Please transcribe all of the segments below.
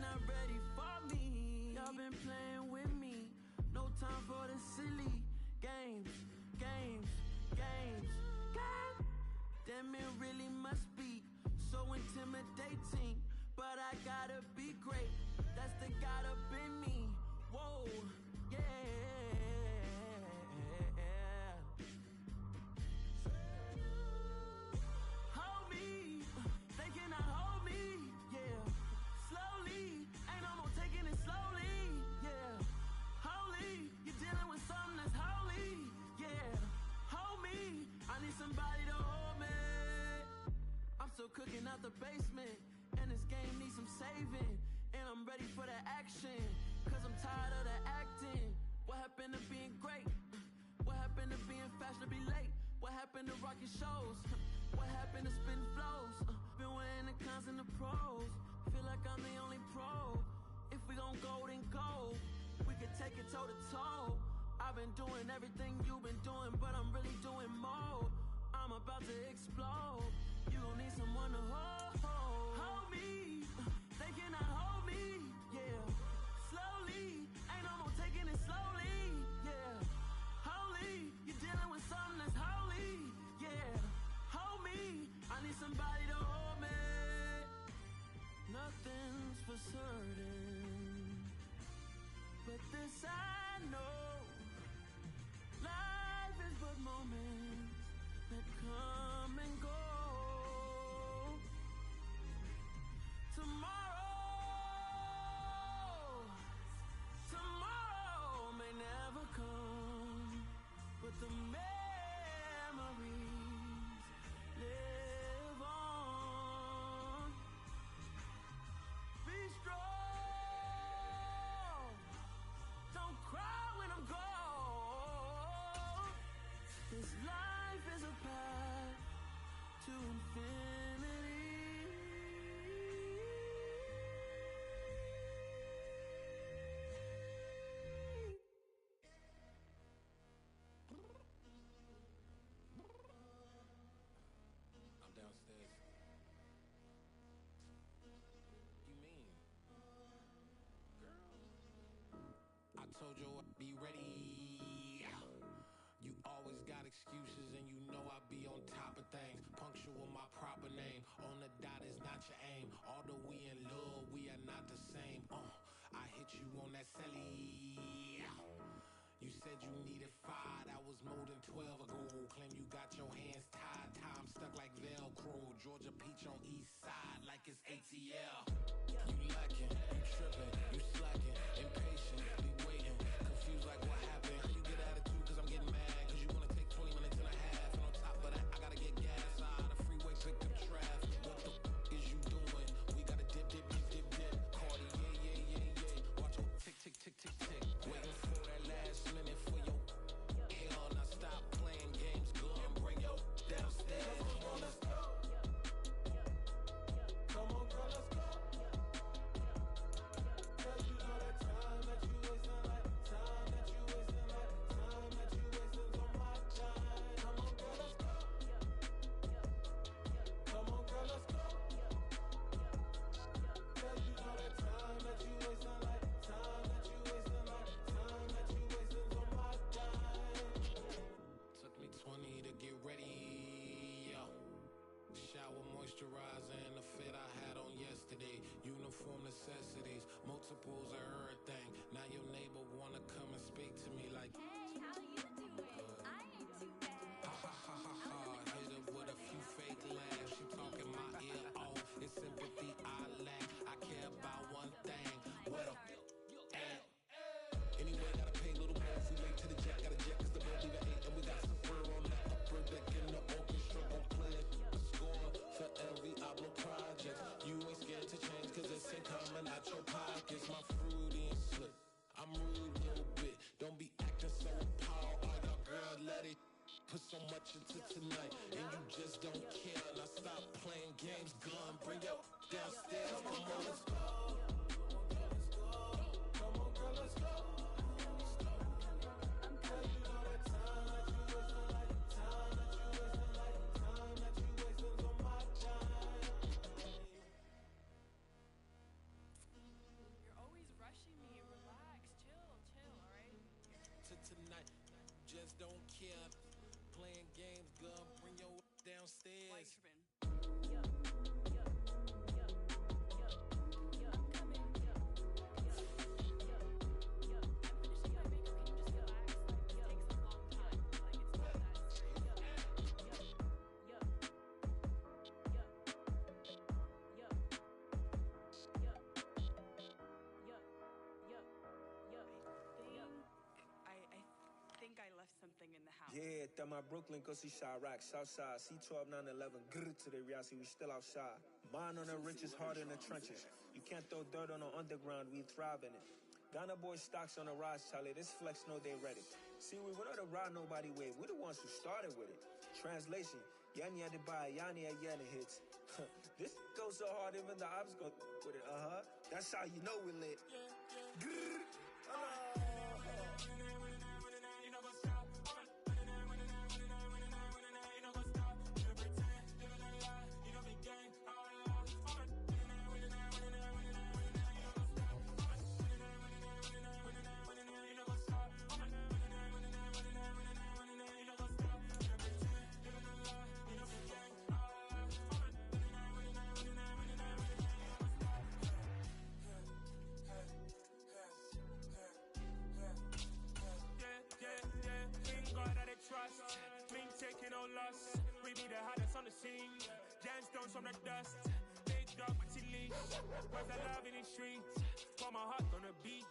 not ready for me. Y'all been playing with me. No time for the silly games. God damn, it really must be so intimidating. But I gotta be great. That's the God up in me. Whoa, yeah. Hold me, they cannot hold me, yeah. Slowly, ain't no more taking it slowly, yeah. Holy, you're dealing with something that's holy, yeah. Hold me, I need somebody to hold me. I'm still cooking out the basement, and this game needs some saving. And I'm ready for the action, cause I'm tired of the acting. What happened to being great? What happened to being fashionably late? What happened to rocking shows? What happened to spitting flows? Been weighing the cons and the pros. Feel like I'm the only pro. If we gon' go, then go. We can take it toe to toe. I've been doing everything you've been doing, but I'm really doing more. I'm about to explode. You gon' need someone to hold me. They cannot hold me, yeah. Slowly, ain't no more taking it slowly, yeah. Holy, you're dealing with something that's holy, yeah. Hold me, I need somebody to hold me. Nothing's for certain, but this I know. Life is but moments that come and go. Tomorrow may never come, but the memories live on. Be strong, don't cry when I'm gone. This life is a path to infinity. Downstairs. You mean? Girl, I told you I'd be ready. You always got excuses and you know I be on top of things. Punctual my proper name. On the dot is not your aim. Although we in love, we are not the same. I hit you on that celly. You said you needed 5, that was more than 12 ago. Claim you got your hands tied, time stuck like Velcro. Georgia Peach on east side like it's ATL. You lacking, you tripping, you slacking, impatient, be waiting, confused like what happened. How you get attitude cause I'm getting mad, cause you wanna take 20 minutes and a half. And on top of that, I gotta get gas out of the freeway, pick up traffic. What the is you doing? We gotta dip. Cardi, yeah. Watch your tick. Waiting for that last minute for your hell. Now stop playing games, go and bring your downstairs. Come on, let's go. Come on, girl, let's go. Cause you know that time that you wasting, like time that you wasting, like time that you wasting on my time. Come on, girl, let's go. Come on, girl, let's go. Cause you know that time that you wasting, like time that you wasting, like time that you wasting on my time. Took me 20 to get ready, yo. Shower, moisturizer, and the fit I had on yesterday. Uniform necessities, multiples of everything. Now your neighbor wanna come and speak to me like, hey, how you doing? I ain't too bad. Ha. Hit her with a few fake laughs. She talking my ear off. It's sympathy I lack. I care about one thing. What a anyway, gotta pay a little more if we late to the jet. Gotta jet cause the boat leave at 8. And we got some fur on the upper deck in the orchestra. Gon' play a score for every Ablo project. You ain't scared to change cause it's ain't coming out your pockets. My fruity and slip, I'm rude a little bit. Don't be acting so appalled. All y'all girl, let it put so much into tonight. And you just don't care. Now stop playing games, gun, bring your downstairs. Come on, let's go. Come on, girl, let's go. care. Playing games, girl, bring your downstairs. I left something in the house. Yeah, that my Brooklyn, go see Chirac, Southside, C12 911, grrr to the reality, we still outside. Mine on the richest, heart in the trenches. You can't throw dirt on the underground, we thrive in it. Ghana boy stocks on the rise, Charlie, this flex know they ready. See, we wouldn't ride nobody with, we the ones who started with it. Translation, Yani had to buy, Yani had Yana hits. This goes so hard, even the ops go with it, That's how you know we lit. Grrr, Trust, mean taking no loss. We be the hottest on the scene. Gemstones from the dust. Big dog, but she leash. Where's the love in the streets? Pour my heart on the beat.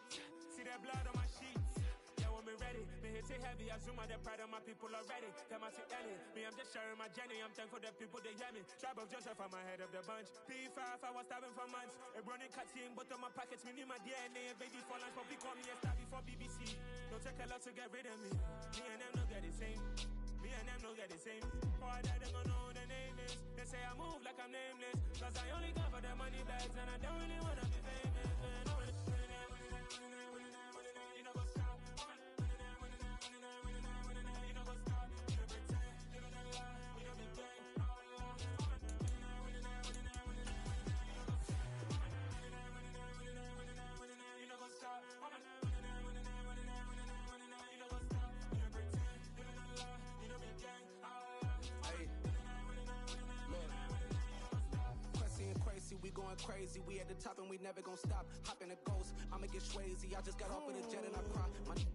See that blood on my sheets. Yeah, when we ready, me hit it heavy. I zoom out the pride of my people already. Them I say Ellie. Me, I'm just sharing my journey. I'm thankful that people they hear me. Tribe of Joseph, I'm ahead of the bunch. P5, I was starving for months. A running cut in, but on my pockets, me knew my DNA. Baby for lunch, but we call me a star before BBC. Don't take a lot to get rid of me. Me and them don't get the same. Me and them don't get the same. Or that they gonna know who the name is. They say I move like I'm nameless. Cause I only come for the money bags and I don't really wanna be famous. Man, I wanna you know go stop. You know go stop. You know pretend. You know the lie. You know be gang. You know go stop. We going crazy, we at the top and we never gonna stop. Hop in a ghost, I'ma get swayzy. I just got off with a jet and I cry.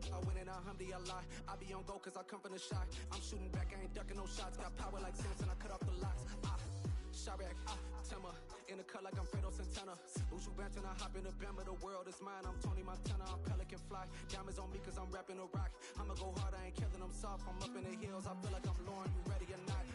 I went in a Humvee, I lie. I be on go cause I come from the shot. I'm shooting back, I ain't ducking no shots. Got power like Samson, I cut off the locks. Chirac, Timmer, in the cut like I'm Fredo Santana. Uju Banton, I hop in the Bama, the world is mine. I'm Tony Montana, I'm Pelican Fly. Diamonds on me cause I'm rapping a rock. I'ma go hard, I ain't killing them soft. I'm up in the hills, I feel like I'm Lauren, you ready or not?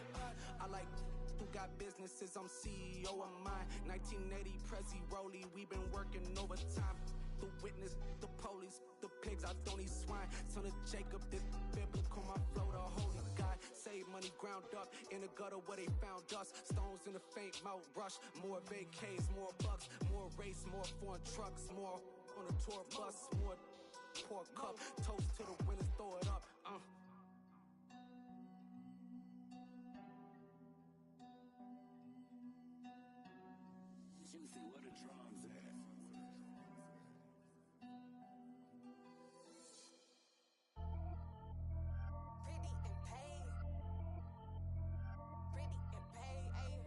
I like who got businesses, I'm CEO of mine. 1980 Prezi Rolly, we been working overtime. The witness, the police, the pigs, I don't eat swine. Son of Jacob, this biblical, my flow, the holy God. Save money ground up in the gutter where they found us. Stones in the faint mouth rush. More vacays, more bucks, more race, more foreign trucks, more on a tour bus, more poor cup. Toast to the winners, throw it up. Juicy, where the drums at? Pretty and paid. Pretty and paid, ayy.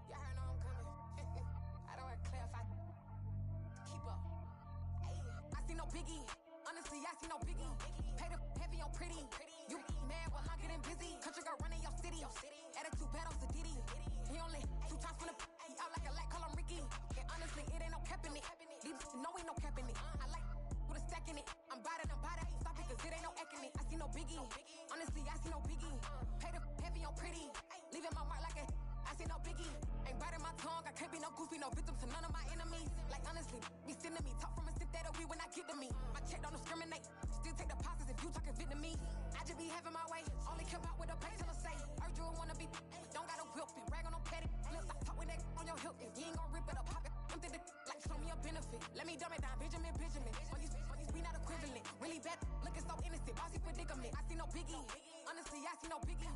Y'all heard know I'm coming. I don't wear clear if I keep up. Ayy, I see no biggie. Honestly, I see no biggie. Pay the heavy on pretty. You mad while I'm getting busy. Country girl running your city. Attitude bad on Sadiddy. He only 2 times from the out like a light, call him Ricky. And honestly, it ain't no cap in it. These no ain't no cap in it. I like with a stack in it. I'm bad it. Stop it, cause it ain't no eck in it. I see no biggie. Honestly, I see no biggie. Pay the heavy on pretty. Leaving my mark like a I see no biggie. Ain't biting my tongue. I can't be no goofy, no victim to none of my enemies. Like honestly, be sending me talk from a sit that we when I get to me. My check don't discriminate. Still take deposits if you talking Vietnamese. I just be having my way. Only come out with a pay till I say. Urge you wanna be. Don't gotta whip it. Rag on no petty. Look, I talk with that on your hip. If you ain't gon' rip it up, pop it. I'm the like show me a benefit. Let me dumb it down, Benjamin. On these we not equivalent. Really bad, looking so innocent. Bossy predicament. I see no biggie. Honestly, I see no biggie.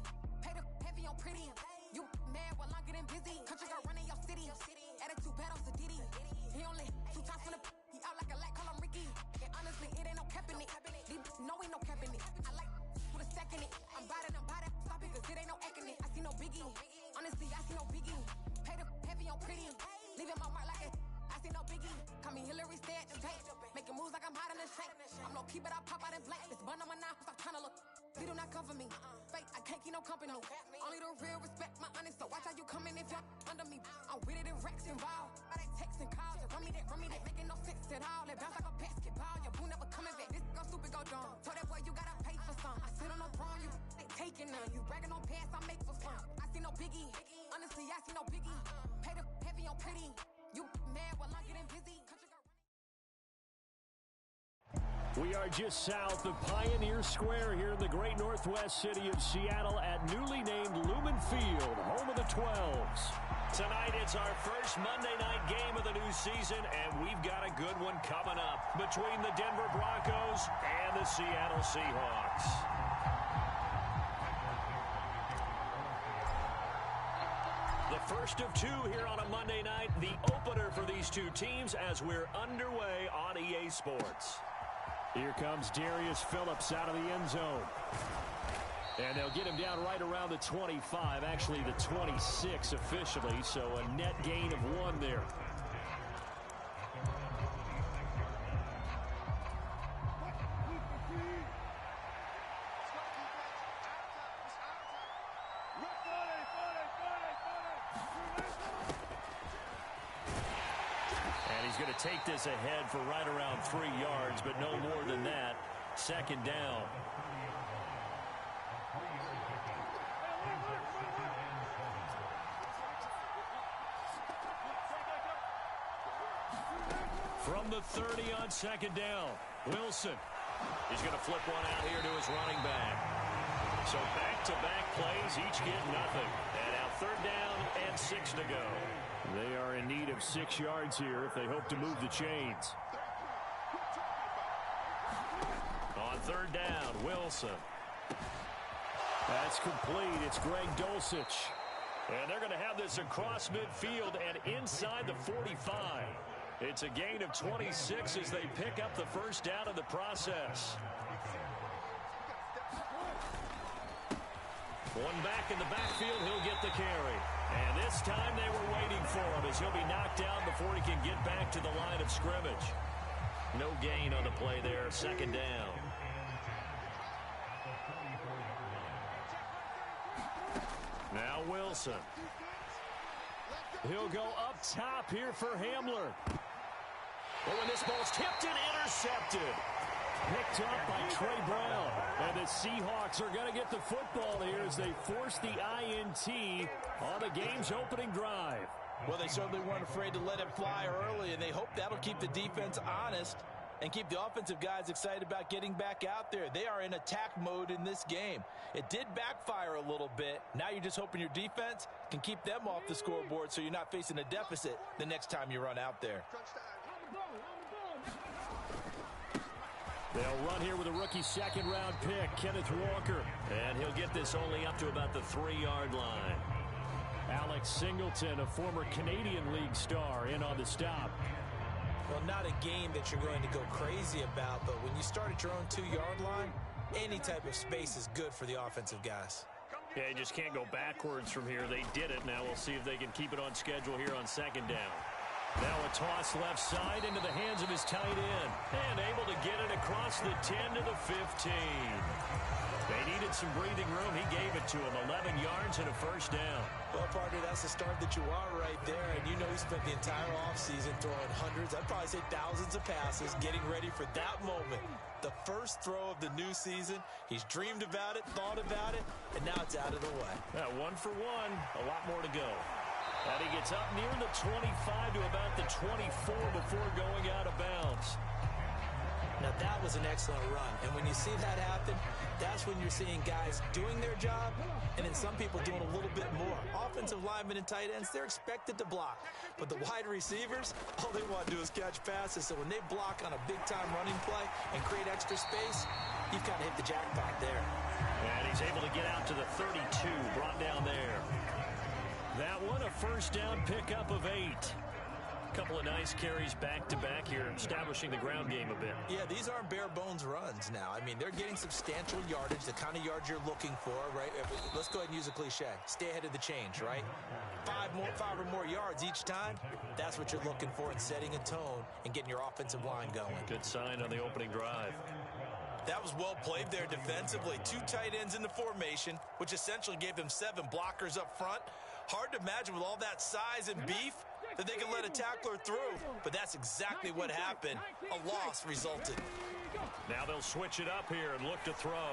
Pay the heavy on pretty. You mad while I'm getting busy. Country girl running your city. Attitude bad on Sadiddy. He only 2 times from the he out like a light, call him Ricky. And honestly, it ain't no cap in it. These no ain't no cap in it. I like with a stack in it. I'm Making moves like I'm hot in the shank. I'm low key, but I pop out in blank. This bun on my knife, stop trying to look. They do not come for me. Fake, I can't keep no company. Only the real respect my honest. So watch how you coming if you're under me. I'm with it and Rex involved. But they texting calls and run me that, making no sense at all. They bounce like a basketball. Your boo never coming back. This go stupid, go dumb. Told that boy you gotta pay for some. I sit on no throne, you ain't taking none. You bragging on pants, I make for fun. I see no biggie. Honestly, I see no biggie. Pay the heavy on pretty. You mad while I'm getting busy. We are just south of Pioneer Square here in the great northwest city of Seattle at newly named Lumen Field, home of the 12s. Tonight it's our first Monday night game of the new season, and we've got a good one coming up between the Denver Broncos and the Seattle Seahawks. The first of two here on a Monday night, the opener for these two teams as we're underway on EA Sports. Here comes Darius Phillips out of the end zone. And they'll get him down right around the 25, actually the 26 officially, so a net gain of 1 there. Going to take this ahead for right around 3 yards, but no more than that. Second down. From the 30 on second down, Wilson. He's going to flip one out here to his running back. So back-to-back plays, each get nothing. And now third down and 6 to go. They are in need of 6 yards here if they hope to move the chains. On third down, Wilson. That's complete. It's Greg Dulcich. And they're going to have this across midfield and inside the 45. It's a gain of 26 as they pick up the first down in the process. One back in the backfield, he'll get the carry. And this time they were waiting for him as he'll be knocked down before he can get back to the line of scrimmage. No gain on the play there, second down. Now Wilson. He'll go up top here for Hamler. Oh, and this ball's tipped and intercepted. Picked up by Trey Brown. And the Seahawks are going to get the football here as they force the INT on the game's opening drive. Well, they certainly weren't afraid to let it fly early, and they hope that'll keep the defense honest and keep the offensive guys excited about getting back out there. They are in attack mode in this game. It did backfire a little bit. Now you're just hoping your defense can keep them off the scoreboard so you're not facing a deficit the next time you run out there. They'll run here with a rookie second-round pick, Kenneth Walker. And he'll get this only up to about the 3-yard line. Alex Singleton, a former Canadian League star, in on the stop. Well, not a game that you're going to go crazy about, but when you start at your own 2-yard line, any type of space is good for the offensive guys. Yeah, you just can't go backwards from here. They did it. Now we'll see if they can keep it on schedule here on second down. Now a toss left side into the hands of his tight end. And able to get it across the 10 to the 15. They needed some breathing room. He gave it to him. 11 yards and a first down. Well, partner, that's the start that you want right there. And you know he spent the entire offseason throwing hundreds, I'd probably say thousands of passes, getting ready for that moment. The first throw of the new season. He's dreamed about it, thought about it, and now it's out of the way. 1 for 1. A lot more to go. And he gets up near the 25 to about the 24 before going out of bounds. Now that was an excellent run. And when you see that happen, that's when you're seeing guys doing their job and then some people doing a little bit more. Offensive linemen and tight ends, they're expected to block. But the wide receivers, all they want to do is catch passes. So when they block on a big-time running play and create extra space, you've kind of hit the jackpot there. And he's able to get out to the 32, brought down there. That one, a first down pickup of 8. Couple of nice carries back-to-back here, establishing the ground game a bit. Yeah, these aren't bare-bones runs now. I mean, they're getting substantial yardage, the kind of yards you're looking for, right? Let's go ahead and use a cliche. Stay ahead of the change, right? Five or more yards each time, that's what you're looking for in setting a tone and getting your offensive line going. Good sign on the opening drive. That was well played there defensively. 2 tight ends in the formation, which essentially gave them 7 blockers up front. Hard to imagine with all that size and beef that they can let a tackler through, but that's exactly what happened. A loss resulted. Now they'll switch it up here and look to throw.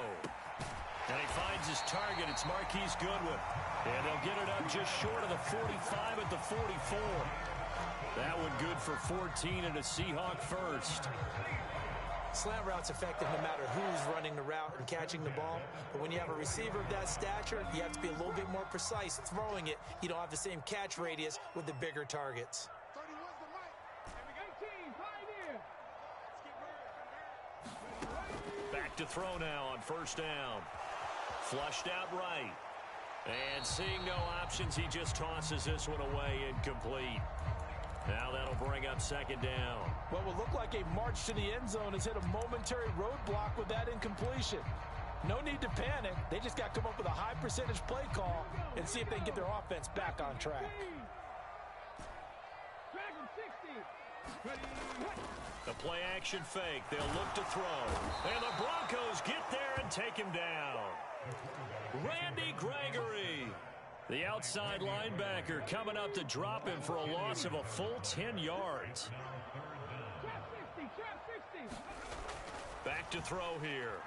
And he finds his target. It's Marquise Goodwin. And they'll get it up just short of the 45 at the 44. That one good for 14 and a Seahawk first. Slant route's effective no matter who's running the route and catching the ball. But when you have a receiver of that stature, you have to be a little bit more precise throwing it. You don't have the same catch radius with the bigger targets. Back to throw now on first down. Flushed out right. And seeing no options, he just tosses this one away incomplete. Now that'll bring up second down. What will look like a march to the end zone has hit a momentary roadblock with that incompletion. No need to panic. They just got to come up with a high percentage play call and see if they can get their offense back on track. The play action fake. They'll look to throw. And the Broncos get there and take him down. Randy Gregory, the outside linebacker, coming up to drop him for a loss of a full 10 yards. Back to throw here.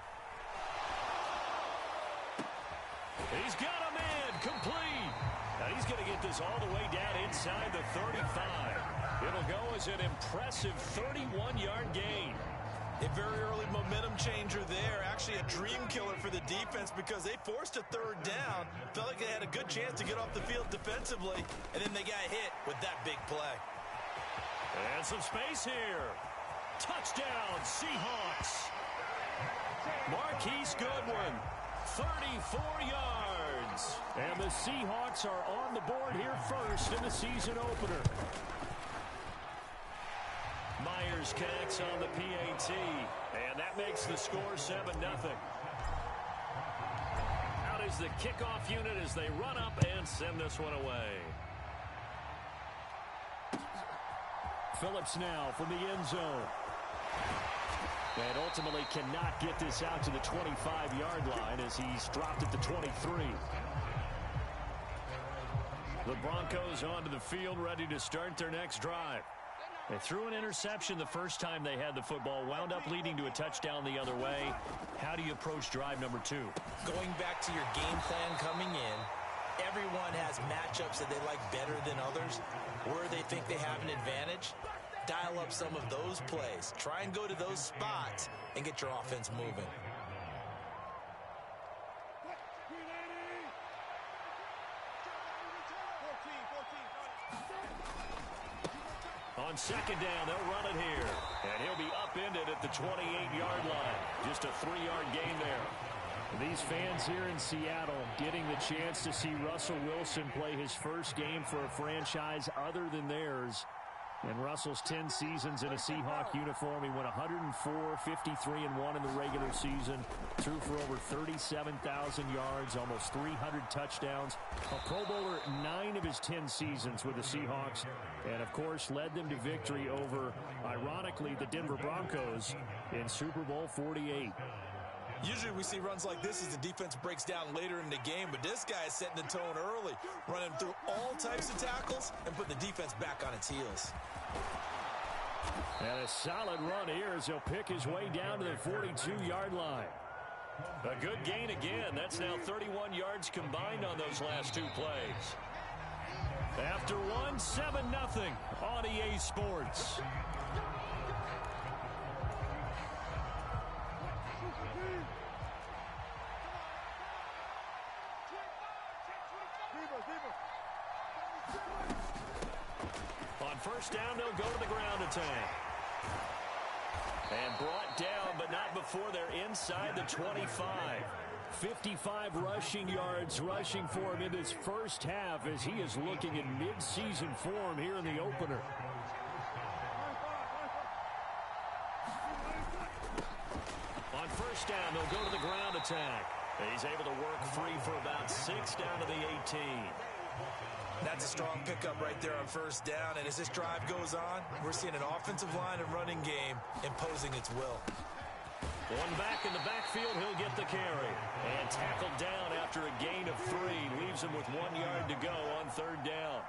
He's got him in, complete. Now he's going to get this all the way down inside the 35. It'll go as an impressive 31-yard gain. A very early momentum changer there. Actually a dream killer for the defense because they forced a third down. Felt like they had a good chance to get off the field defensively, and then they got hit with that big play. And some space here. Touchdown, Seahawks. Marquise Goodwin, 34 yards. And the Seahawks are on the board here first in the season opener. Myers connects on the PAT, and that makes the score 7-0. Out is the kickoff unit as they run up and send this one away. Phillips now from the end zone. And ultimately cannot get this out to the 25-yard line as he's dropped at the 23. The Broncos onto the field ready to start their next drive. They threw an interception the first time they had the football, wound up leading to a touchdown the other way. How do you approach drive number 2? Going back to your game plan coming in, everyone has matchups that they like better than others. Where they think they have an advantage, dial up some of those plays. Try and go to those spots and get your offense moving. On second down, they'll run it here. And he'll be upended at the 28-yard line. Just a 3-yard gain there. These fans here in Seattle getting the chance to see Russell Wilson play his first game for a franchise other than theirs. In Russell's 10 seasons in a Seahawk uniform, he went 104, 53-1 in the regular season, threw for over 37,000 yards, almost 300 touchdowns. A Pro Bowler 9 of his 10 seasons with the Seahawks, and of course led them to victory over, ironically, the Denver Broncos in Super Bowl 48. Usually we see runs like this as the defense breaks down later in the game, but this guy is setting the tone early, running through all types of tackles and putting the defense back on its heels. And a solid run here as he'll pick his way down to the 42-yard line. A good gain again. That's now 31 yards combined on those last 2 plays. After one, 7-0 on EA Sports. On first down, they'll go to the ground attack. And brought down, but not before they're inside the 25. 55 rushing yards rushing for him in this first half as he is looking in mid-season form here in the opener. On first down, they'll go to the ground attack. He's able to work free for about 6 down to the 18. That's a strong pickup right there on first down, and as this drive goes on, we're seeing an offensive line and running game imposing its will. One back in the backfield, he'll get the carry. And tackled down after a gain of 3. Leaves him with 1 yard to go on third down.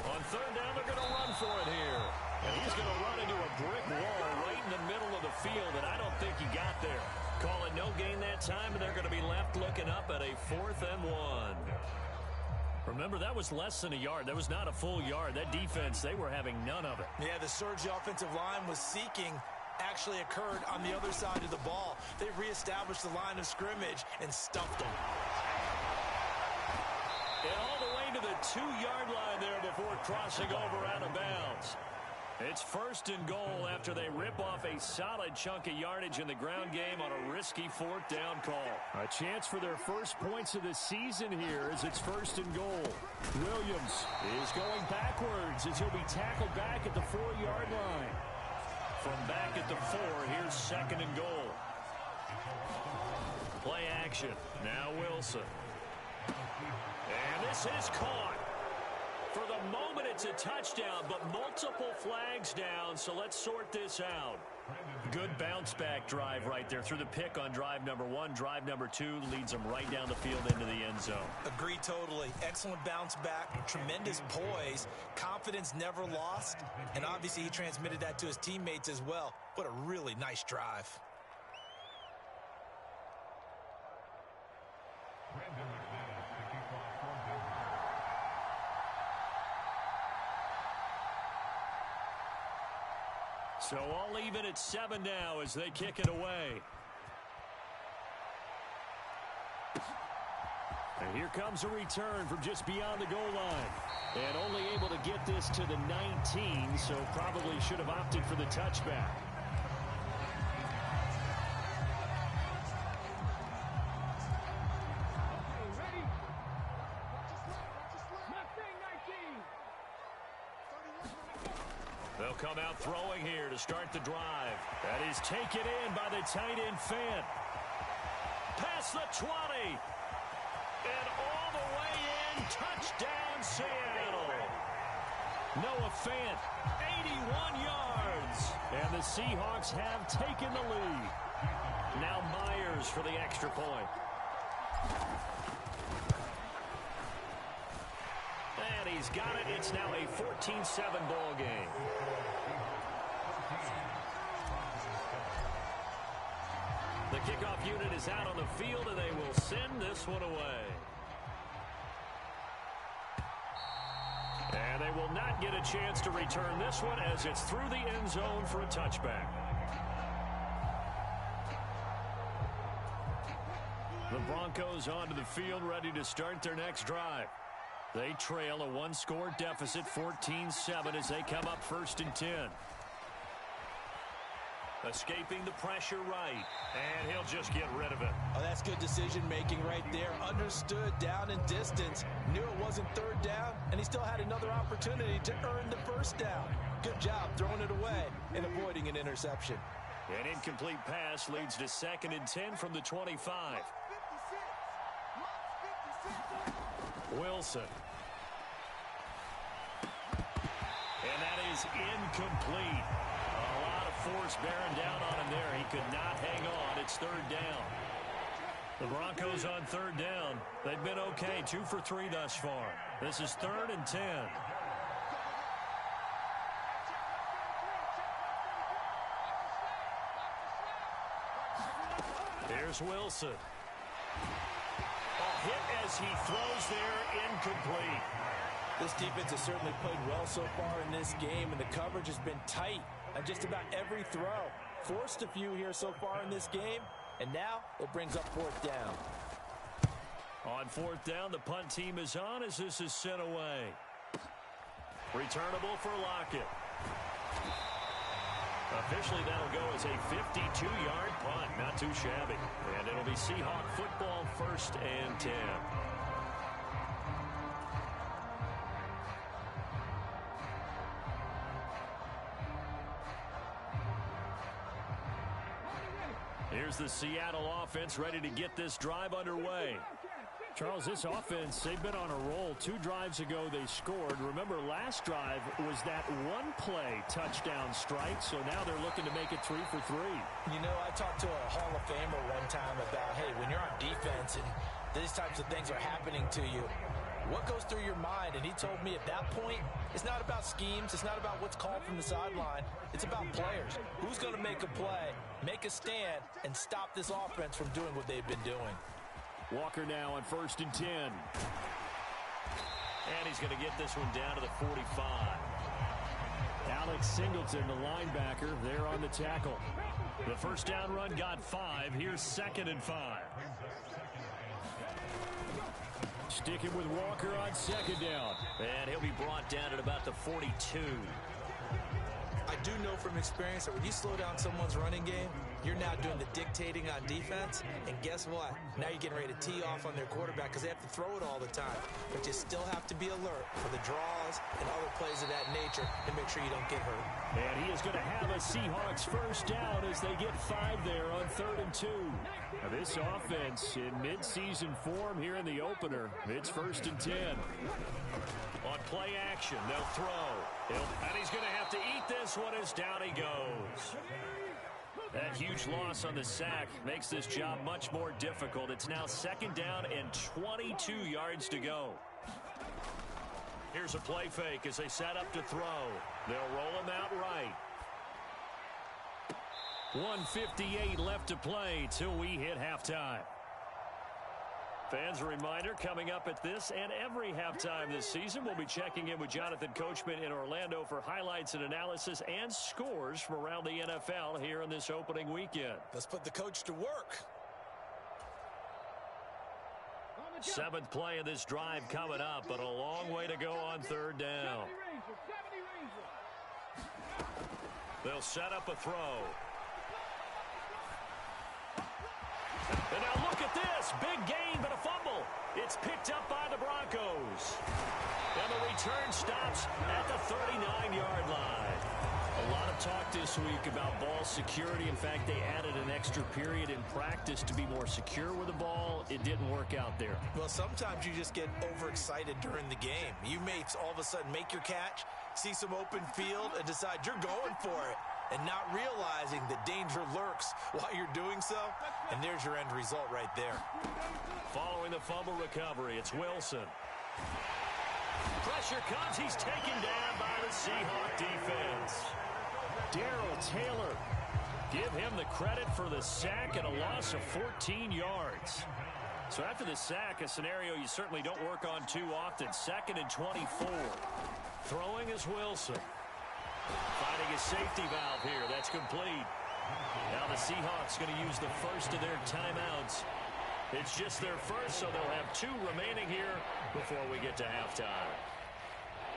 On third down, they're going to run for it here. And he's going to run into a brick wall right in the middle of the field, and I don't think he got there. Call it no gain that time, and they're going to be left looking up at a 4th and 1. Remember, that was less than a yard. That was not a full yard. That defense, they were having none of it. Yeah, the surge the offensive line was seeking actually occurred on the other side of the ball. They reestablished the line of scrimmage and stuffed them. And all the way to the 2-yard line there before crossing over out of bounds. It's 1st and goal after they rip off a solid chunk of yardage in the ground game on a risky 4th down call. A chance for their first points of the season here as it's 1st and goal. Williams is going backwards as he'll be tackled back at the 4-yard line. From back at the 4, here's 2nd and goal. Play action. Now Wilson. And this is caught. For the moment, it's a touchdown, but multiple flags down, so let's sort this out. Good bounce-back drive right there through the pick on drive number 1. Drive number 2 leads them right down the field into the end zone. Agree totally. Excellent bounce back, tremendous poise, confidence never lost, and obviously he transmitted that to his teammates as well. What a really nice drive. So all even at 7 now as they kick it away. And here comes a return from just beyond the goal line. And only able to get this to the 19, so probably should have opted for the touchback. They'll come out throwing here to start the drive. That is taken in by the tight end Fant. Past the 20. And all the way in. Touchdown, Seattle. Noah Fant, 81 yards. And the Seahawks have taken the lead. Now Myers for the extra point. And he's got it. It's now a 14-7 ball game. The kickoff unit is out on the field, and they will send this one away. And they will not get a chance to return this one as it's through the end zone for a touchback. The Broncos onto the field, ready to start their next drive. They trail a 1-score deficit, 14-7, as they come up 1st and 10. Escaping the pressure right, and he'll just get rid of it. Oh, that's good decision-making right there. Understood down and distance. Knew it wasn't 3rd down, and he still had another opportunity to earn the 1st down. Good job throwing it away and avoiding an interception. An incomplete pass leads to 2nd and 10 from the 25. Wilson. And that is incomplete. A lot of force bearing down on him there. He could not hang on. It's 3rd down. The Broncos on 3rd down. They've been okay. 2 for 3 thus far. This is 3rd and 10. Here's Wilson. A hit as he throws there, incomplete. This defense has certainly played well so far in this game, and the coverage has been tight on just about every throw. Forced a few here so far in this game, and now it brings up 4th down. On 4th down, the punt team is on as this is sent away. Returnable for Lockett. Officially, that'll go as a 52-yard punt. Not too shabby. And it'll be Seahawk football, 1st and 10. Here's the Seattle offense ready to get this drive underway. Charles, this offense, they've been on a roll. 2 drives ago, they scored. Remember, last drive was that one-play touchdown strike, so now they're looking to make it 3 for 3. You know, I talked to a Hall of Famer one time about, hey, when you're on defense and these types of things are happening to you, what goes through your mind? And he told me at that point, it's not about schemes. It's not about what's called from the sideline. It's about players. Who's going to make a play, make a stand, and stop this offense from doing what they've been doing? Walker now on 1st and 10. And he's going to get this one down to the 45. Alex Singleton, the linebacker, there on the tackle. The first down run got 5. Here's 2nd and 5. Sticking with Walker on 2nd down. And he'll be brought down at about the 42. I do know from experience that when you slow down someone's running game, you're now doing the dictating on defense. And guess what? Now you're getting ready to tee off on their quarterback because they have to throw it all the time. But you still have to be alert for the draws and other plays of that nature and make sure you don't get hurt. And he is going to have a Seahawks first down as they get 5 there on 3rd and 2. Now this offense in midseason form here in the opener. It's 1st and 10. On play action, they'll throw. And he's going to have to eat this one as down he goes. That huge loss on the sack makes this job much more difficult. It's now 2nd down and 22 yards to go. Here's a play fake as they set up to throw. They'll roll him out right. 1:58 left to play till we hit halftime. Fans, a reminder, coming up at this and every halftime this season, we'll be checking in with Jonathan Coachman in Orlando for highlights and analysis and scores from around the NFL here in this opening weekend. Let's put the coach to work. 7th play of this drive coming up, but a long way to go on 3rd down. They'll set up a throw. And now look at this. Big gain, but a fumble. It's picked up by the Broncos. And the return stops at the 39-yard line. A lot of talk this week about ball security. In fact, they added an extra period in practice to be more secure with the ball. It didn't work out there. Well, sometimes you just get overexcited during the game. You may all of a sudden make your catch, see some open field, and decide you're going for it, and not realizing the danger lurks while you're doing so. And there's your end result right there. Following the fumble recovery, it's Wilson. Pressure comes. He's taken down by the Seahawk defense. Darrell Taylor. Give him the credit for the sack and a loss of 14 yards. So after the sack, a scenario you certainly don't work on too often. 2nd and 24. Throwing is Wilson. Finding a safety valve here. That's complete. Now the Seahawks going to use the first of their timeouts. It's just their first, so they'll have 2 remaining here before we get to halftime.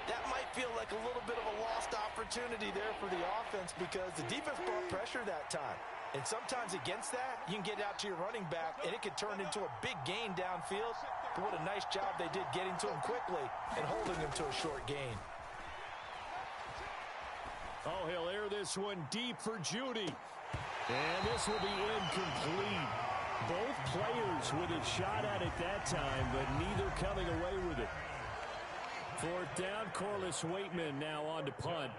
That might feel like a little bit of a lost opportunity there for the offense because the defense brought pressure that time. And sometimes against that, you can get out to your running back, and it can turn into a big gain downfield. But what a nice job they did getting to him quickly and holding him to a short gain. Oh, he'll air this one deep for Judy. And this will be incomplete. Both players with a shot at it that time, but neither coming away with it. 4th down, Corliss Waitman now on to punt.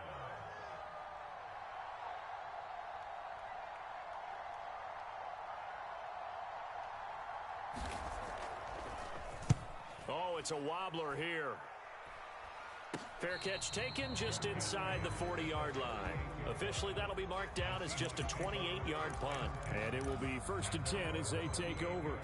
Oh, it's a wobbler here. Fair catch taken just inside the 40-yard line. Officially, that'll be marked down as just a 28-yard punt. And it will be 1st and 10 as they take over.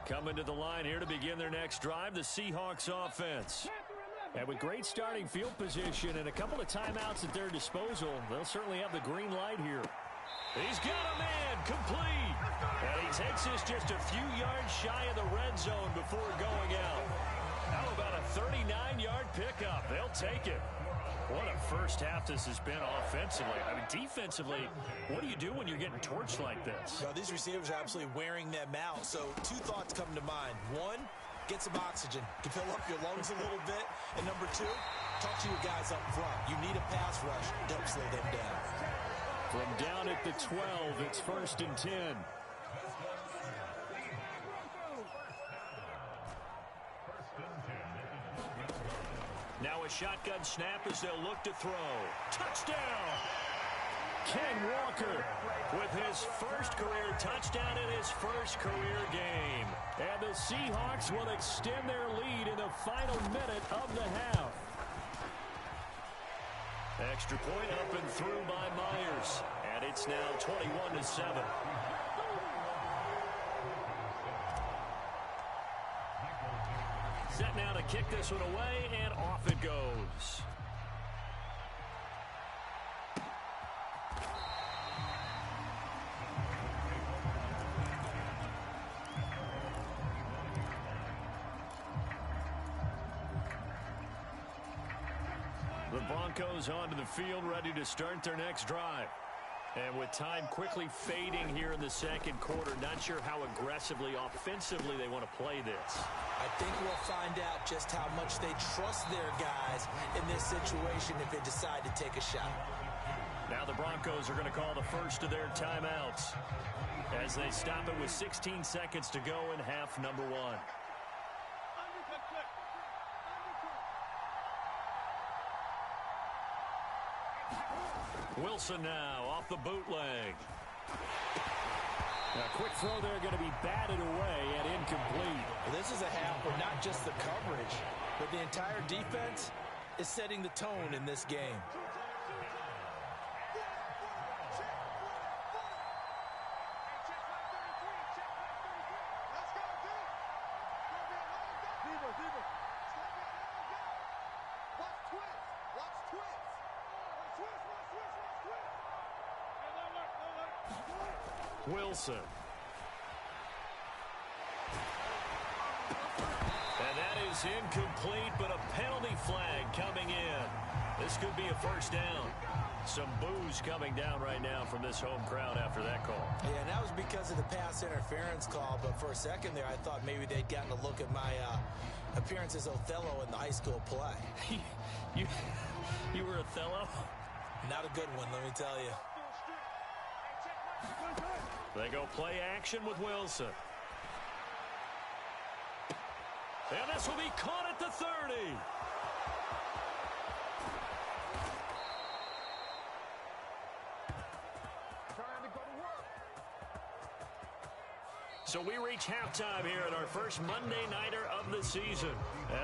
Coming to the line here to begin their next drive, the Seahawks offense. And with great starting field position and a couple of timeouts at their disposal, they'll certainly have the green light here. He's got a man, complete. And he takes us just a few yards shy of the red zone before going out. How about a 39-yard pickup? They'll take it. What a first half this has been offensively. I mean, defensively, what do you do when you're getting torched like this? Well, these receivers are absolutely wearing them out. So two thoughts come to mind. One, get some oxygen to fill up your lungs a little bit. And number two, talk to your guys up front. You need a pass rush. Don't slow them down. From down at the 12, it's 1st and 10. Now a shotgun snap as they'll look to throw. Touchdown! Ken Walker with his first career touchdown in his first career game. And the Seahawks will extend their lead in the final minute of the half. Extra point up and through by Myers. And it's now 21-7. Set now to kick this one away, and off it goes. The Broncos onto the field, ready to start their next drive. And with time quickly fading here in the second quarter, not sure how aggressively, offensively they want to play this. I think we'll find out just how much they trust their guys in this situation if they decide to take a shot. Now the Broncos are going to call the first of their timeouts as they stop it with 16 seconds to go in half number one. Wilson now off the bootleg. A quick throw there going to be batted away and incomplete. Well, this is a half where not just the coverage, but the entire defense is setting the tone in this game. Wilson. And that is incomplete, but a penalty flag coming in. This could be a first down. Some boos coming down right now from this home crowd after that call. Yeah, and that was because of the pass interference call, but for a second there I thought maybe they'd gotten a look at my appearance as Othello in the high school play. You were Othello? Not a good one, let me tell you. They go play action with Wilson. And this will be caught at the 30. So we reach halftime here at our first Monday Nighter of the season.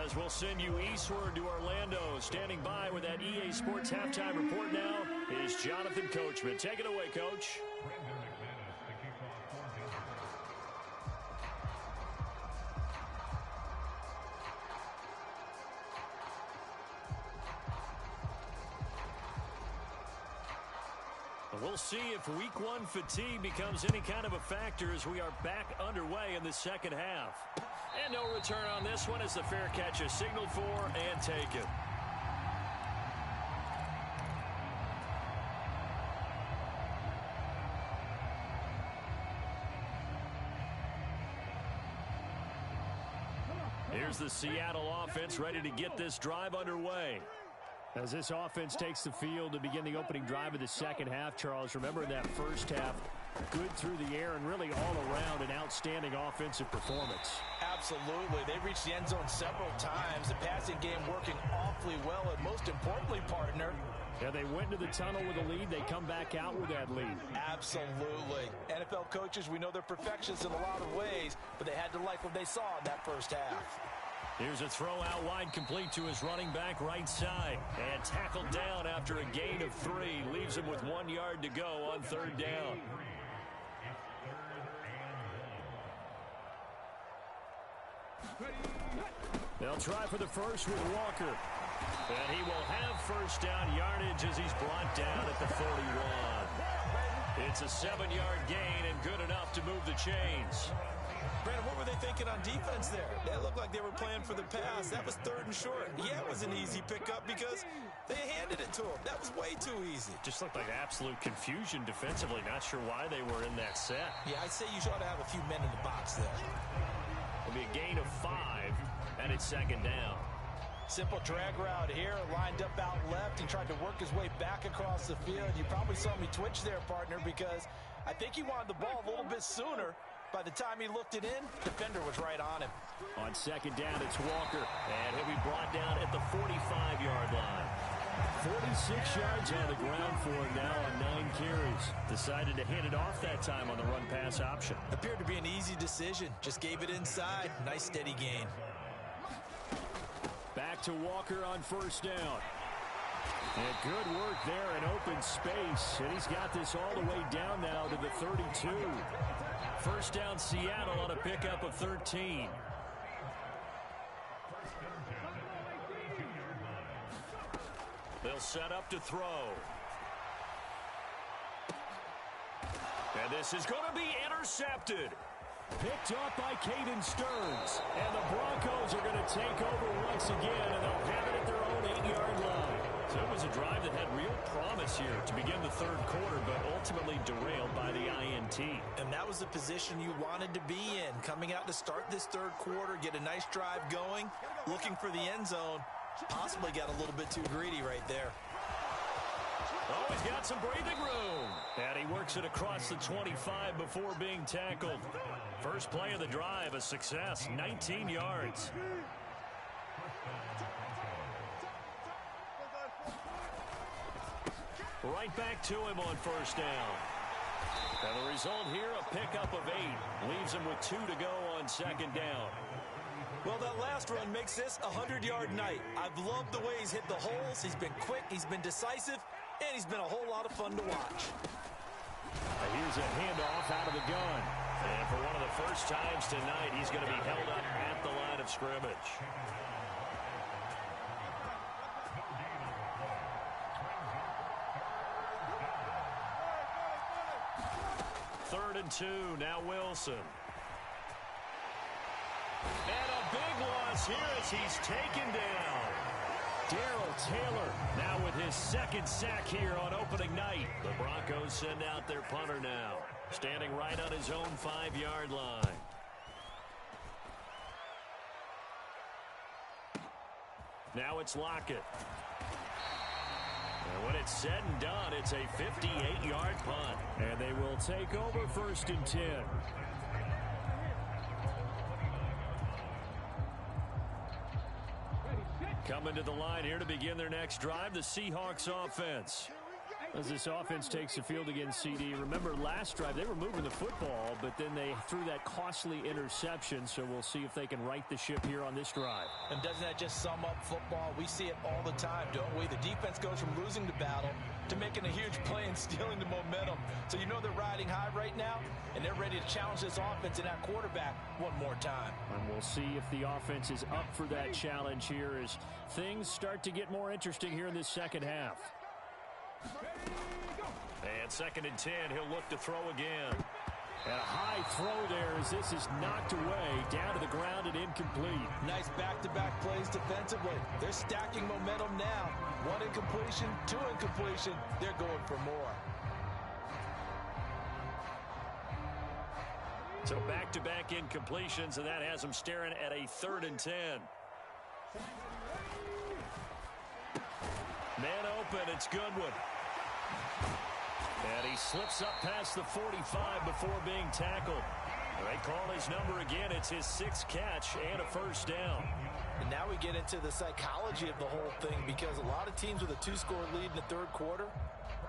As we'll send you eastward to Orlando. Standing by with that EA Sports halftime report now is Jonathan Coachman. Take it away, Coach. We'll see if week one fatigue becomes any kind of a factor as we are back underway in the second half. And no return on this one as the fair catch is signaled for and taken. Here's the Seattle offense ready to get this drive underway. As this offense takes the field to begin the opening drive of the second half, Charles, remember that first half, good through the air and really all around an outstanding offensive performance. Absolutely. They reached the end zone several times. The passing game working awfully well, and most importantly, partner, yeah, they went to the tunnel with a lead. They come back out with that lead. Absolutely. NFL coaches, we know they're perfectionists in a lot of ways, but they had to like what they saw in that first half. Here's a throw out wide, complete to his running back right side. And tackled down after a gain of 3. Leaves him with 1 yard to go on third down. They'll try for the first with Walker. And he will have first down yardage as he's brought down at the 41. It's a 7-yard gain and good enough to move the chains. Brandon, what were they thinking on defense there? It looked like they were playing for the pass. That was 3rd and short. Yeah, it was an easy pickup because they handed it to him. That was way too easy. Just looked like absolute confusion defensively. Not sure why they were in that set. Yeah, I'd say you ought to have a few men in the box there. It'll be a gain of 5, and it's 2nd down. Simple drag route here, lined up out left and tried to work his way back across the field. You probably saw me twitch there, partner, because I think he wanted the ball a little bit sooner. By the time he looked it in, defender was right on him. On 2nd down, it's Walker, and he'll be brought down at the 45-yard line. 46 yards on the ground for him now on 9 carries. Decided to hand it off that time on the run-pass option. Appeared to be an easy decision. Just gave it inside. Nice steady gain. Back to Walker on 1st down. And good work there in open space. And he's got this all the way down now to the 32. 1st down Seattle on a pickup of 13. They'll set up to throw. And this is going to be intercepted. Picked up by Caden Stearns. And the Broncos are going to take over once again, and they'll have it at their own 8-yard line. So it was a drive that had real promise here to begin the 3rd quarter, but ultimately derailed by the INT. And that was the position you wanted to be in. Coming out to start this 3rd quarter, get a nice drive going, looking for the end zone. Possibly got a little bit too greedy right there. Oh, he's got some breathing room. And he works it across the 25 before being tackled. First play of the drive, a success, 19 yards. Right back to him on 1st down. And the result here, a pickup of 8. Leaves him with 2 to go on 2nd down. Well, that last run makes this a 100-yard night. I've loved the way he's hit the holes. He's been quick, he's been decisive, and he's been a whole lot of fun to watch. Here's a handoff out of the gun. And for one of the first times tonight, he's going to be held up at the line of scrimmage. Third and 2, now Wilson. And a big loss here as he's taken down. Darrell Taylor now with his 2nd sack here on opening night. The Broncos send out their punter now, standing right on his own 5-yard line. Now it's Lockett. And when it's said and done, it's a 58-yard punt. And they will take over 1st and 10. Coming to the line here to begin their next drive, the Seahawks offense. As this offense takes the field against CD, remember last drive they were moving the football, but then they threw that costly interception, so we'll see if they can right the ship here on this drive. And doesn't that just sum up football? We see it all the time, don't we? The defense goes from losing the battle to making a huge play and stealing the momentum. So you know they're riding high right now, and they're ready to challenge this offense and that quarterback one more time. And we'll see if the offense is up for that challenge here as things start to get more interesting here in this 2nd half. And 2nd and 10, he'll look to throw again. And a high throw there as this is knocked away, down to the ground and incomplete. Nice back-to-back plays defensively. They're stacking momentum now. 1 incompletion, 2 incompletion. They're going for more. So back-to-back incompletions, and that has them staring at a 3rd and 10. Man open, it's Goodwin. And he slips up past the 45 before being tackled. They call his number again. It's his 6th catch and a 1st down. And now we get into the psychology of the whole thing, because a lot of teams with a 2-score lead in the 3rd quarter,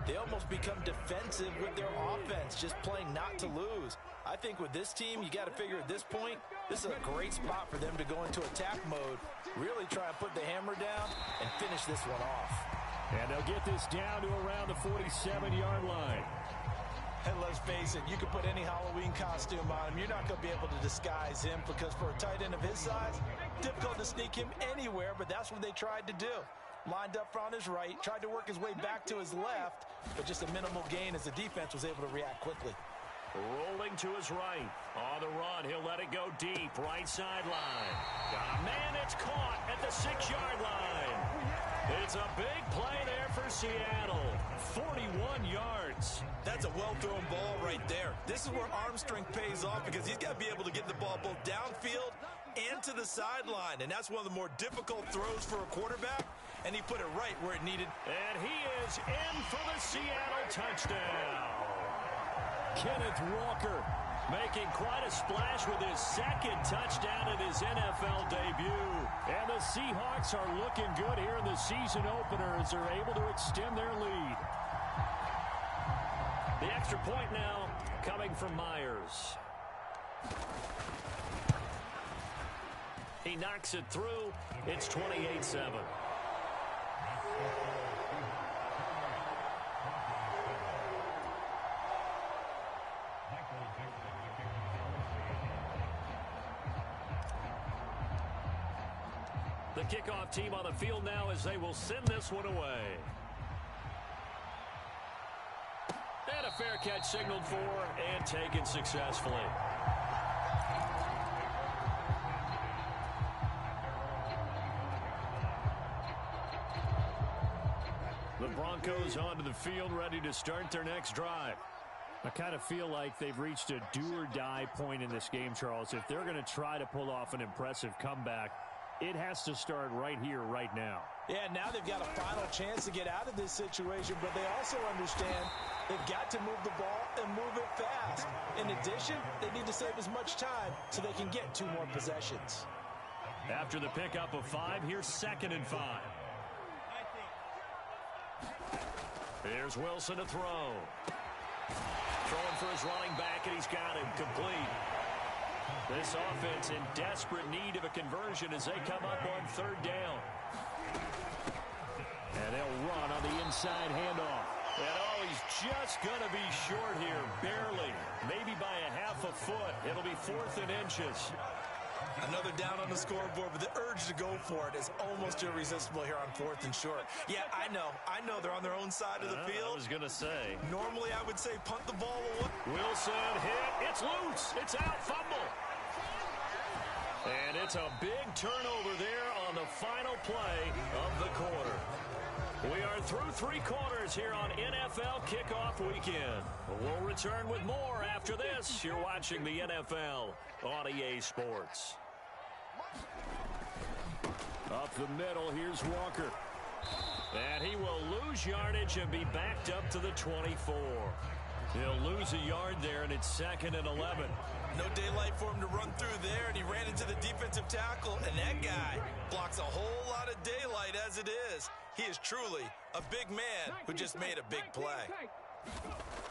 they almost become defensive with their offense, just playing not to lose. I think with this team, you got to figure at this point, this is a great spot for them to go into attack mode, really try and put the hammer down and finish this one off. And they'll get this down to around the 47-yard line. And let's face it, you can put any Halloween costume on him. You're not going to be able to disguise him, because for a tight end of his size, difficult to sneak him anywhere, but that's what they tried to do. lined up on his right, tried to work his way back to his left, but just a minimal gain as the defense was able to react quickly. Rolling to his right. On the run, he'll let it go deep. Right sideline. Got a man, it's caught at the 6-yard line. It's a big play there for Seattle. 41 yards. That's a well-thrown ball right there. This is where arm strength pays off because he's got to be able to get the ball both downfield and to the sideline. And that's one of the more difficult throws for a quarterback. And he put it right where it needed. And he is in for the Seattle touchdown. Kenneth Walker making quite a splash with his second touchdown in his NFL debut. And the Seahawks are looking good here in the season opener as they're able to extend their lead. The extra point now coming from Myers. He knocks it through. It's 28-7. The kickoff team on the field now as they will send this one away. And a fair catch signaled for and taken successfully. The Broncos onto the field ready to start their next drive. I kind of feel like they've reached a do-or-die point in this game, Charles. If they're going to try to pull off an impressive comeback, it has to start right here, right now. Yeah, now they've got a final chance to get out of this situation, but they also understand they've got to move the ball and move it fast. In addition, they need to save as much time so they can get 2 more possessions. After the pickup of 5, here's 2nd and 5. Here's Wilson to throw. Throwing for his running back, and he's got him complete. This offense in desperate need of a conversion as they come up on 3rd down. And they'll run on the inside handoff. And oh, he's just going to be short here, barely. Maybe by a half a foot. It'll be 4th and inches. Another down on the scoreboard, but the urge to go for it is almost irresistible here on 4th and short. Yeah, I know they're on their own side of the field. I was going to say. Normally, I would say punt the ball away. Wilson hit. It's loose. It's out. Fumble. And it's a big turnover there on the final play of the quarter. We are through 3 quarters here on NFL Kickoff Weekend. We'll return with more after this. You're watching the NFL on EA Sports. Up the middle, here's Walker. And he will lose yardage and be backed up to the 24. He'll lose a yard there, and it's 2nd and 11. No daylight for him to run through there, and he ran into the defensive tackle, and that guy blocks a whole lot of daylight as it is. He is truly a big man who just made a big play.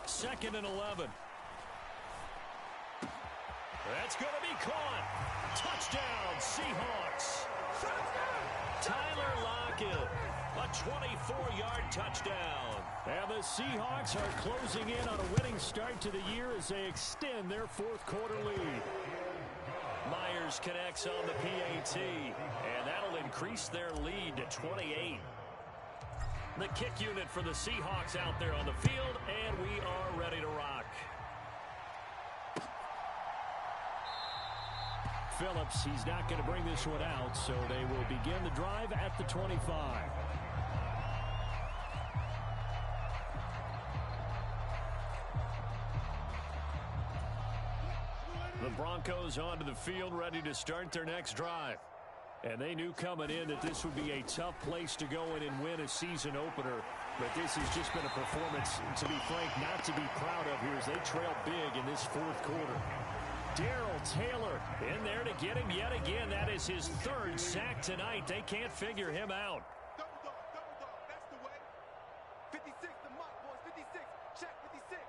2nd and 11. That's going to be caught. Touchdown, Seahawks. Tyler Lockett, a 24-yard touchdown. And the Seahawks are closing in on a winning start to the year as they extend their 4th quarter lead. Myers connects on the PAT, and that'll increase their lead to 28. The kick unit for the Seahawks out there on the field, and we are ready to rock. Phillips, he's not going to bring this one out, so they will begin the drive at the 25. The Broncos onto the field ready to start their next drive. And they knew coming in that this would be a tough place to go in and win a season opener. But this has just been a performance, to be frank, not to be proud of here as they trail big in this 4th quarter. Darrell Taylor in there to get him yet again. That is his 3rd sack tonight. They can't figure him out. Double dog, that's the way. 56, the mock boys, 56, check 56.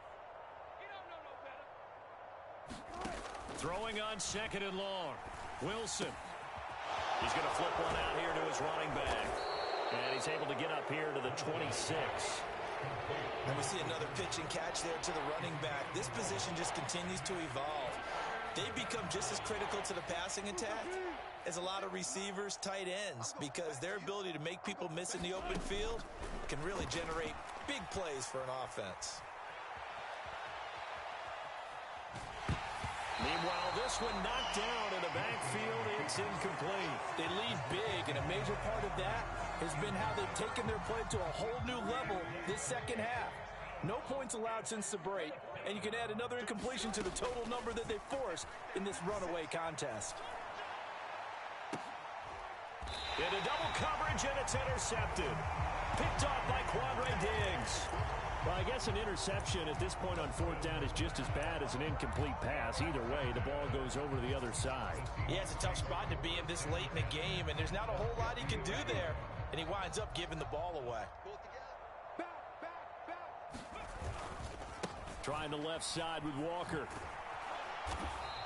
You don't know no better. Throwing on 2nd and long. Wilson. He's going to flip one out here to his running back. And he's able to get up here to the 26. And we see another pitch and catch there to the running back. This position just continues to evolve. they become just as critical to the passing attack as a lot of receivers, tight ends, because their ability to make people miss in the open field can really generate big plays for an offense. Meanwhile, this one knocked down in the backfield. It's incomplete. They lead big, and a major part of that has been how they've taken their play to a whole new level this second half. No points allowed since the break, and you can add another incompletion to the total number that they forced in this runaway contest. Into double coverage, and it's intercepted. Picked off by Quandre Diggs. Well, I guess an interception at this point on fourth down is just as bad as an incomplete pass. Either way, the ball goes over to the other side. Yeah, it's a tough spot to be in this late in the game, and there's not a whole lot he can do there, and he winds up giving the ball away. Trying the left side with Walker.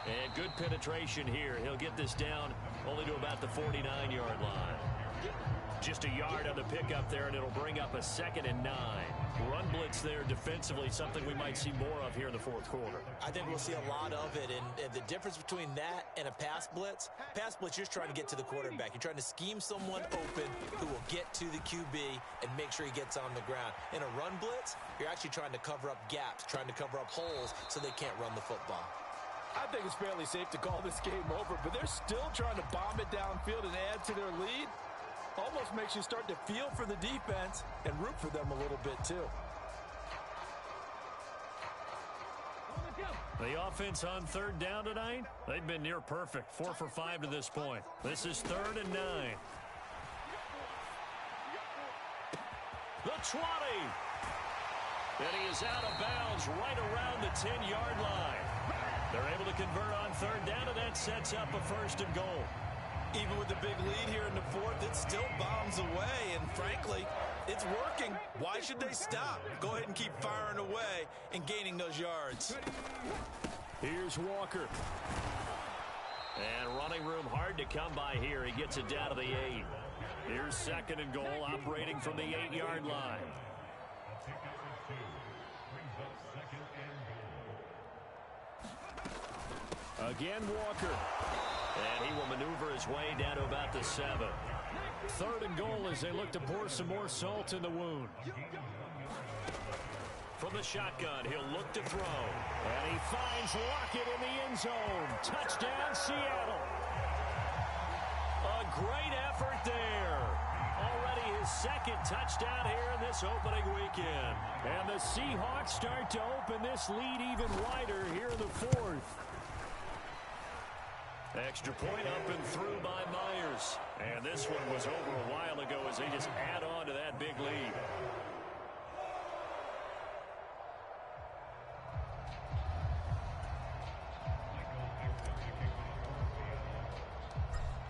And good penetration here. He'll get this down only to about the 49-yard line. Just a yard on the pickup there, and it'll bring up a 2nd and 9. Run blitz there defensively, something we might see more of here in the fourth quarter. I think we'll see a lot of it, and the difference between that and a pass blitz, you're just trying to get to the quarterback. You're trying to scheme someone open who will get to the QB and make sure he gets on the ground. In a run blitz, you're actually trying to cover up gaps, trying to cover up holes so they can't run the football. I think it's fairly safe to call this game over, but they're still trying to bomb it downfield and add to their lead. Almost makes you start to feel for the defense and root for them a little bit, too. The offense on third down tonight, they've been near perfect. 4 for 5 to this point. This is 3rd and 9. The 20. And he is out of bounds right around the 10-yard line. They're able to convert on third down, and that sets up a 1st and goal. Even with the big lead here in the fourth, it still bombs away, and frankly, it's working. Why should they stop? Go ahead and keep firing away and gaining those yards. Here's Walker. And running room hard to come by here. He gets it down to the 8. Here's 2nd and goal, operating from the 8-yard line. Again, Walker. And he will maneuver his way down to about the 7. 3rd and goal as they look to pour some more salt in the wound. From the shotgun, he'll look to throw. And he finds Lockett in the end zone. Touchdown, Seattle. A great effort there. Already his 2nd touchdown here in this opening weekend. And the Seahawks start to open this lead even wider here in the 4th. Extra point up and through by Myers. And this one was over a while ago as they just add on to that big lead.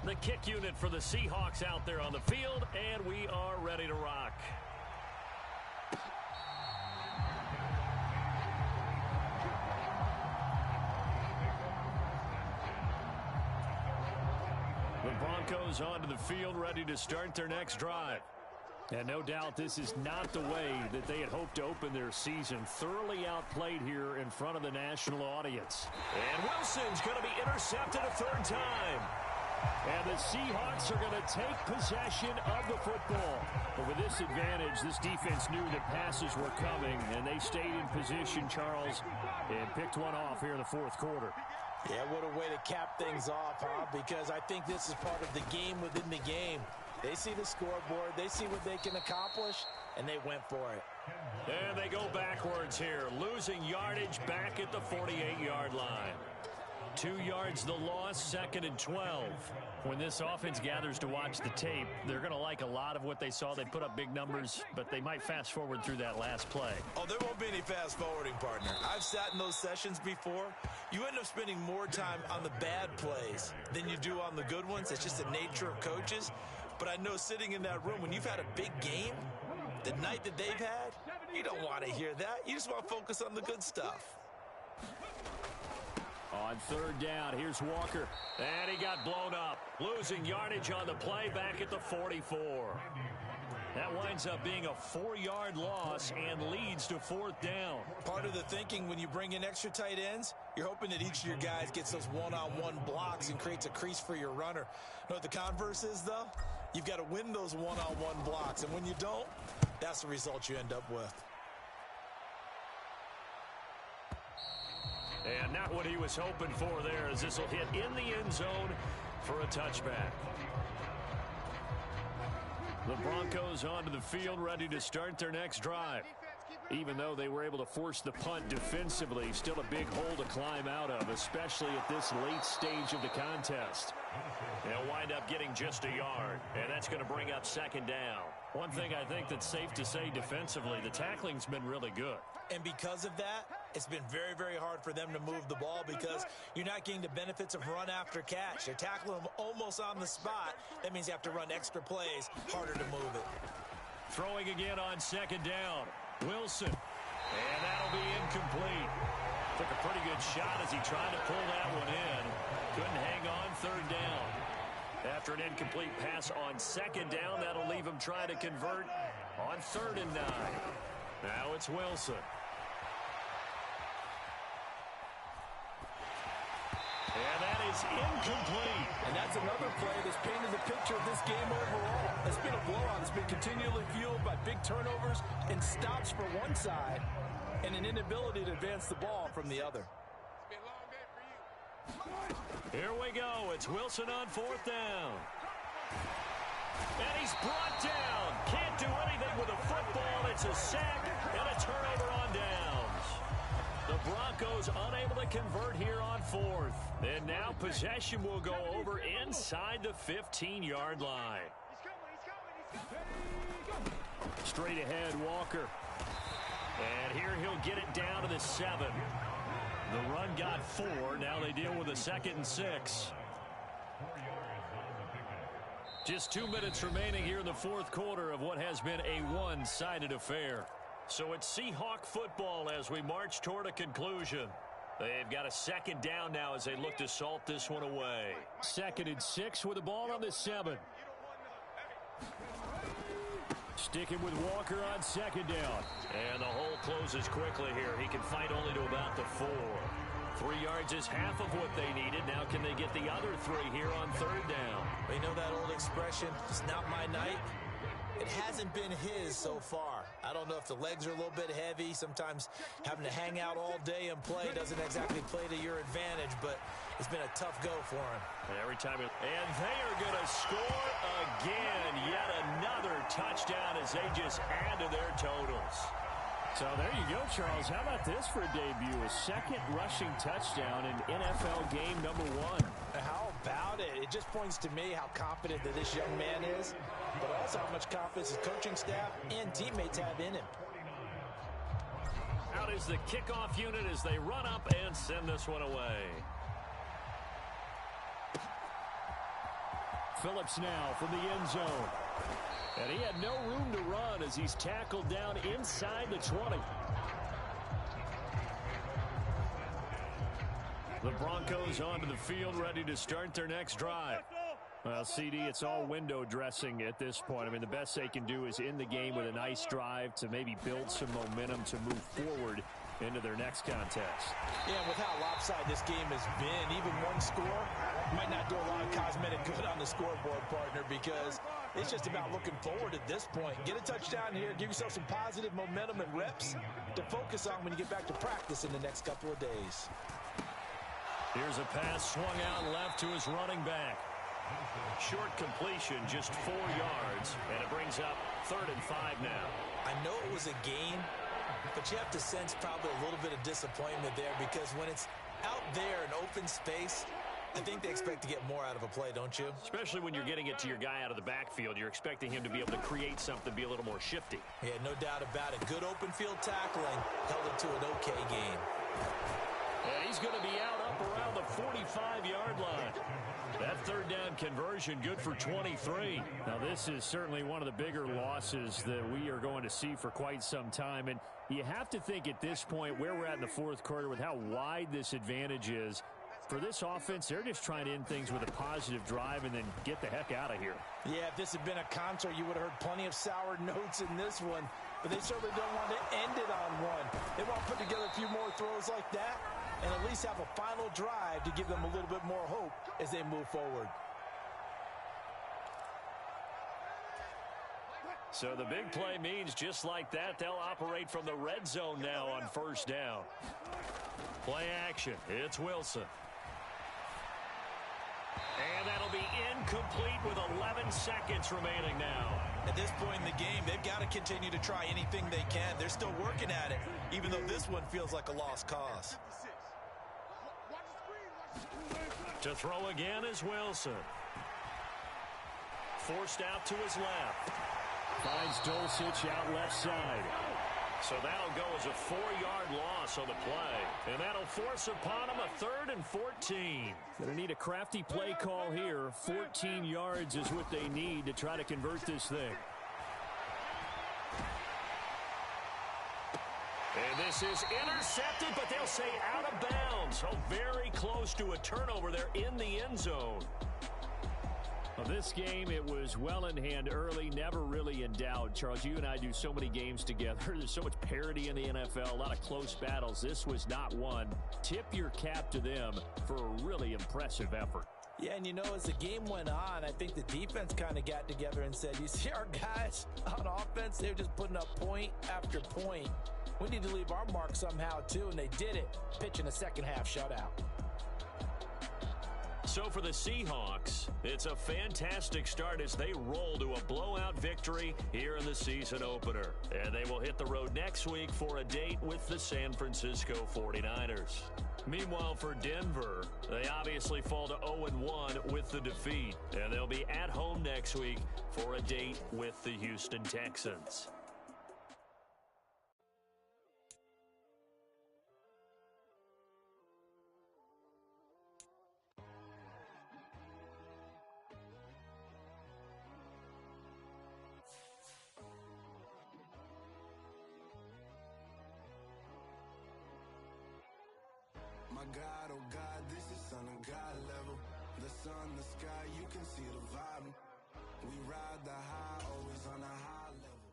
The kick unit for the Seahawks out there on the field, and we are ready to rock. The Broncos onto the field, ready to start their next drive. And no doubt this is not the way that they had hoped to open their season. Thoroughly outplayed here in front of the national audience. And Wilson's going to be intercepted a 3rd time. And the Seahawks are going to take possession of the football. But with this advantage, this defense knew that passes were coming, and they stayed in position, Charles, and picked one off here in the 4th quarter. Yeah, what a way to cap things off, huh? Because I think this is part of the game within the game. They see the scoreboard, they see what they can accomplish, and they went for it. And they go backwards here, losing yardage back at the 48-yard line. 2 yards the loss, 2nd and 12. When this offense gathers to watch the tape, they're going to like a lot of what they saw. They put up big numbers, but they might fast forward through that last play. Oh, there won't be any fast forwarding, partner. I've sat in those sessions before. You end up spending more time on the bad plays than you do on the good ones. It's just the nature of coaches. But I know sitting in that room, when you've had a big game, the night that they've had, you don't want to hear that. You just want to focus on the good stuff. On 3rd down, here's Walker. And he got blown up. Losing yardage on the play back at the 44. That winds up being a 4-yard loss and leads to 4th down. Part of the thinking when you bring in extra tight ends, you're hoping that each of your guys gets those one-on-one blocks and creates a crease for your runner. You know what the converse is, though? You've got to win those one-on-one blocks, and when you don't, that's the result you end up with. And not what he was hoping for there, as this will hit in the end zone for a touchback. The Broncos onto the field, ready to start their next drive. Even though they were able to force the punt defensively, still a big hole to climb out of, especially at this late stage of the contest. They'll wind up getting just a yard, and that's going to bring up 2nd down. One thing I think that's safe to say defensively, the tackling's been really good. And because of that, it's been very, very hard for them to move the ball because you're not getting the benefits of run after catch. They're tackling them almost on the spot. That means you have to run extra plays, harder to move it. Throwing again on 2nd down. Wilson. And that'll be incomplete. Took a pretty good shot as he tried to pull that one in. Couldn't hang on 3rd down. After an incomplete pass on 2nd down, that'll leave him trying to convert on 3rd and 9. Now it's Wilson. And that is incomplete. And that's another play that's painted the picture of this game overall. It's been a blowout. It's been continually fueled by big turnovers and stops for one side and an inability to advance the ball from the other. Here we go. It's Wilson on 4th down. And he's brought down. Can't do anything with a football. It's a sack and a turnover on downs. The Broncos unable to convert here on 4th. And now possession will go over inside the 15-yard line. Straight ahead, Walker. And here he'll get it down to the 7. The run got 4. Now they deal with a 2nd and 6. Just 2 minutes remaining here in the 4th quarter of what has been a one-sided affair. So it's Seahawk football as we march toward a conclusion. They've got a 2nd down now as they look to salt this one away. 2nd and 6 with the ball on the 7. Sticking with Walker on 2nd down. And the hole closes quickly here. He can fight only to about the 4. 3 yards is half of what they needed. Now can they get the other 3 here on 3rd down? You know that old expression, it's not my night? It hasn't been his so far. I don't know if the legs are a little bit heavy. Sometimes having to hang out all day and play doesn't exactly play to your advantage, but it's been a tough go for him. Every time. And they are going to score again. Yet another touchdown as they just add to their totals. So there you go, Charles. How about this for a debut? A 2nd rushing touchdown in NFL game number 1. How about it? It just points to me how confident that this young man is, but also how much confidence his coaching staff and teammates have in him. Out is the kickoff unit as they run up and send this one away. Phillips now from the end zone. And he had no room to run as he's tackled down inside the 20. The Broncos onto the field, ready to start their next drive. Well, CD, it's all window dressing at this point. I mean, the best they can do is in the game with a nice drive to maybe build some momentum to move forward into their next contest. Yeah, with how lopsided this game has been, even one score might not do a lot of cosmetic good on the scoreboard, partner, because it's just about looking forward at this point. Get a touchdown here, give yourself some positive momentum and reps to focus on when you get back to practice in the next couple of days. Here's a pass swung out left to his running back. Short completion, just 4 yards, and it brings up 3rd and 5 now. I know it was a gain, but you have to sense probably a little bit of disappointment there because when it's out there in open space, I think they expect to get more out of a play, don't you? Especially when you're getting it to your guy out of the backfield. You're expecting him to be able to create something, be a little more shifty. Yeah, no doubt about it. Good open field tackling held it to an okay game. And he's going to be out up around the 45-yard line. That 3rd down conversion good for 23. Now, this is certainly one of the bigger losses that we are going to see for quite some time. And you have to think at this point where we're at in the 4th quarter with how wide this advantage is, For this offense, they're just trying to end things with a positive drive and then get the heck out of here. Yeah, if this had been a concert, you would have heard plenty of sour notes in this one. But they certainly don't want to end it on one. They want to put together a few more throws like that and at least have a final drive to give them a little bit more hope as they move forward. So the big play means just like that, they'll operate from the red zone now on first down. Play action. It's Wilson. And that'll be incomplete with 11 seconds remaining now. At this point in the game, they've got to continue to try anything they can. They're still working at it, even though this one feels like a lost cause. To throw again is Wilson. Forced out to his left. Finds Dulcich out left side. So that'll go as a 4-yard loss on the play. And that'll force upon him a 3rd and 14. Gonna need a crafty play call here. 14 yards is what they need to try to convert this thing. And this is intercepted, but they'll say out of bounds. Oh, very close to a turnover there in the end zone. Well, this game, it was well in hand early, never really in doubt. Charles, you and I do so many games together. There's so much parity in the NFL, a lot of close battles. This was not one. Tip your cap to them for a really impressive effort. Yeah, and you know, as the game went on, I think the defense kind of got together and said, you see our guys on offense, they're just putting up point after point. We need to leave our mark somehow, too, and they did it, pitching a second-half shutout. So for the Seahawks, it's a fantastic start as they roll to a blowout victory here in the season opener. And they will hit the road next week for a date with the San Francisco 49ers. Meanwhile, for Denver, they obviously fall to 0-1 with the defeat. And they'll be at home next week for a date with the Houston Texans. My God, oh God, this is Son of God level. The sun, the sky, you can see the vibe. We ride the high, always on a high level.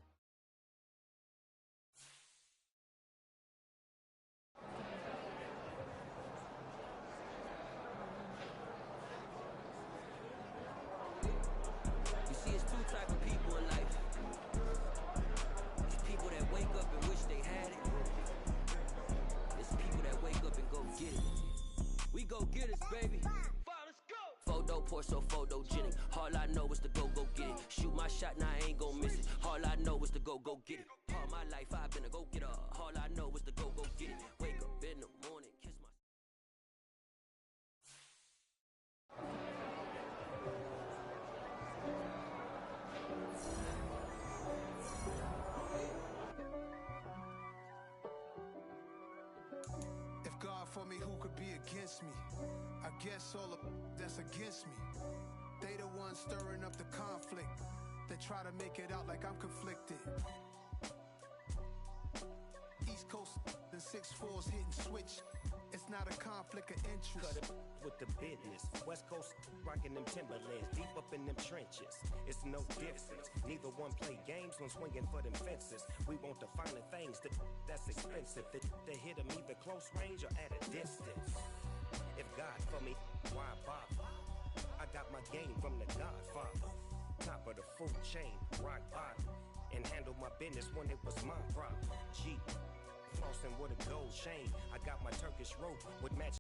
You see, it's two type of people in life. It's people that wake up and wish they had it. It's people that wake up and go get it. We go get it, baby. Let's go. Photo pour so photogenic. All I know is to go get it. Shoot my shot, now I ain't gon' miss it. All I know is to go get it. All my life I've been a go getter. All I know is to go get it. Wake up in the morning, kiss my. If God for me, who could be against me? I guess all of that's against me. They the ones stirring up the conflict. They try to make it out like I'm conflicted. East Coast and 6'4's hitting switch. It's not a conflict of interest. Cut it with the business. West Coast rocking them Timberlands, deep up in them trenches. It's no difference. Neither one play games when swinging for them fences. We want the finer things that's expensive. They hit them either close range or at a distance. If God for me, why bother? I got my game from the Godfather. Top of the food chain, rock bottom. And handle my business when it was my problem. G, flossing with a gold chain. I got my Turkish rope with match.